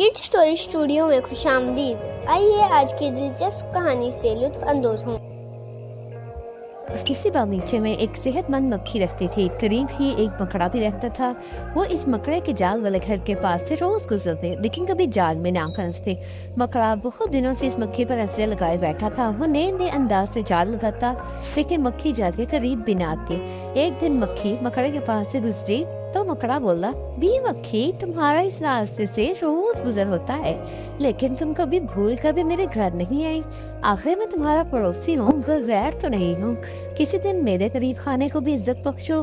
Kid story studio में खुशामदीद। आइए आज की दिलचस्प कहानी से लुत्फ अंदोज हों। किसी बागीचे में एक सेहतमंद मक्खी रहती थी। करीब ही एक मकड़ा भी रहता था। वो इस मकड़े के जाल वाले घर के पास से रोज गुजरते, लेकिन कभी जाल में ना फंसते। मकड़ा बहुत दिनों से इस मक्खी पर नजरें लगाए बैठा था। वो नए नए अंदाज से जाल लगाता, लेकिन मक्खी जाल के करीब भी ना आती। एक दिन मक्खी मकड़े के पास से गुजरी तो मकड़ा बोला, बी मक्खी, तुम्हारा इस रास्ते से रोज गुजर होता है, लेकिन तुम कभी भूल कर भी मेरे घर नहीं आई। आखिर मैं तुम्हारा पड़ोसी हूँ, गैर तो नहीं हूँ। किसी दिन मेरे करीब खाने को भी इज्जत बख्शो।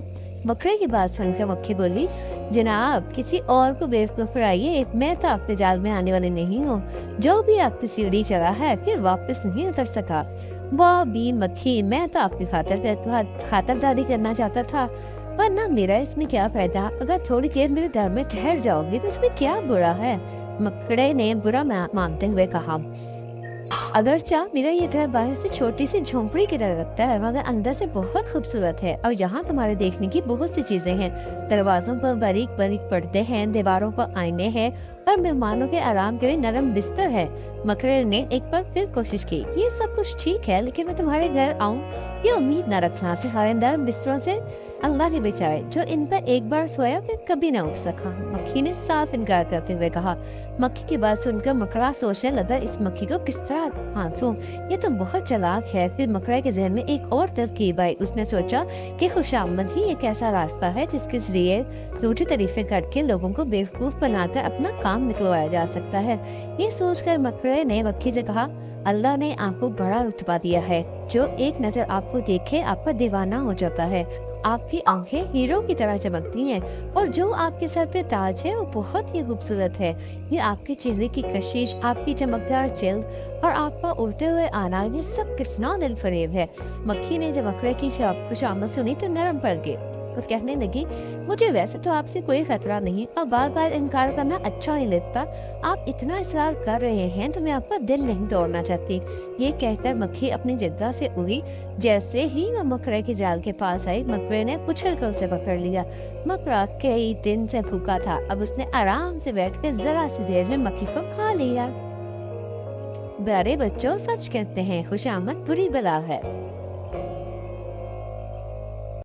मकड़े की बात सुनकर मक्खी बोली, जनाब, किसी और को बेवकूफ कराइए, मैं तो आपके जाल में आने वाली नहीं हूँ। जो भी आपकी सीढ़ी चढ़ा है फिर वापस नहीं उतर सका। वाह बी मक्खी, मैं तो आपकी खातिरदारी करना चाहता था, वरना मेरा इसमें क्या फायदा। अगर थोड़ी देर मेरे घर में ठहर जाओगे तो इसमें क्या बुरा है। मकड़े ने बुरा मानते हुए कहा, अगर चाह मेरा ये घर बाहर से छोटी सी झोंपड़ी की तरह लगता है, मगर अंदर से बहुत खूबसूरत है और यहाँ तुम्हारे देखने की बहुत सी चीजें हैं। दरवाजों पर बारीक बारीक पर्दे हैं, दीवारों पर आईने हैं और मेहमानों के आराम के लिए नरम बिस्तर है। मकड़े ने एक बार फिर कोशिश की, ये सब कुछ ठीक है, लेकिन मैं तुम्हारे घर आऊँ ये उम्मीद न रखना। तुम्हारे नरम बिस्तरों से अल्लाह के बचाए, जो इन पर एक बार सोया फिर कभी न उठ सका। मक्खी ने साफ इनकार करते हुए कहा। मक्खी की बात सुनकर मकड़ा सोचने लगा, इस मक्खी को किस तरह फांसूं, ये तो बहुत चालाक है। फिर मकड़े के जहन में एक और तरकीब आई। उसने सोचा कि खुशामद ही एक ऐसा रास्ता है जिसके जरिए रूठी तारीफें करके लोगों को बेवकूफ बनाकर अपना काम निकलवाया जा सकता है। ये सोचकर मकड़े ने मक्खी से कहा, अल्लाह ने आपको बड़ा रुतबा दिया है, जो एक नजर आपको देखे आपका दीवाना हो जाता है। आपकी आंखें हीरो की तरह चमकती हैं और जो आपके सर पे ताज है वो बहुत ही खूबसूरत है। ये आपके चेहरे की कशिश, आपकी चमकदार जिल्द और आपका उड़ते हुए आना, ये सब कितना दिल फरेब है। मक्खी ने जब मकड़े की खुशामद सुनी तो नरम पड़ गई। वो कहने लगी, मुझे वैसे तो आपसे कोई खतरा नहीं और बार बार इनकार करना अच्छा ही लगता। आप इतना इसरार कर रहे हैं तो मैं आपका दिल नहीं तोड़ना चाहती। ये कहकर मक्खी अपनी जगह से उड़ी। जैसे ही वो मकड़े के जाल के पास आई, मकड़े ने पुछड़ कर उसे पकड़ लिया। मकड़ा कई दिन से भूखा था, अब उसने आराम से बैठकर जरा सी देर में मक्खी को खा लिया। प्यारे बच्चों, सच कहते हैं खुशामद बुरी बला है।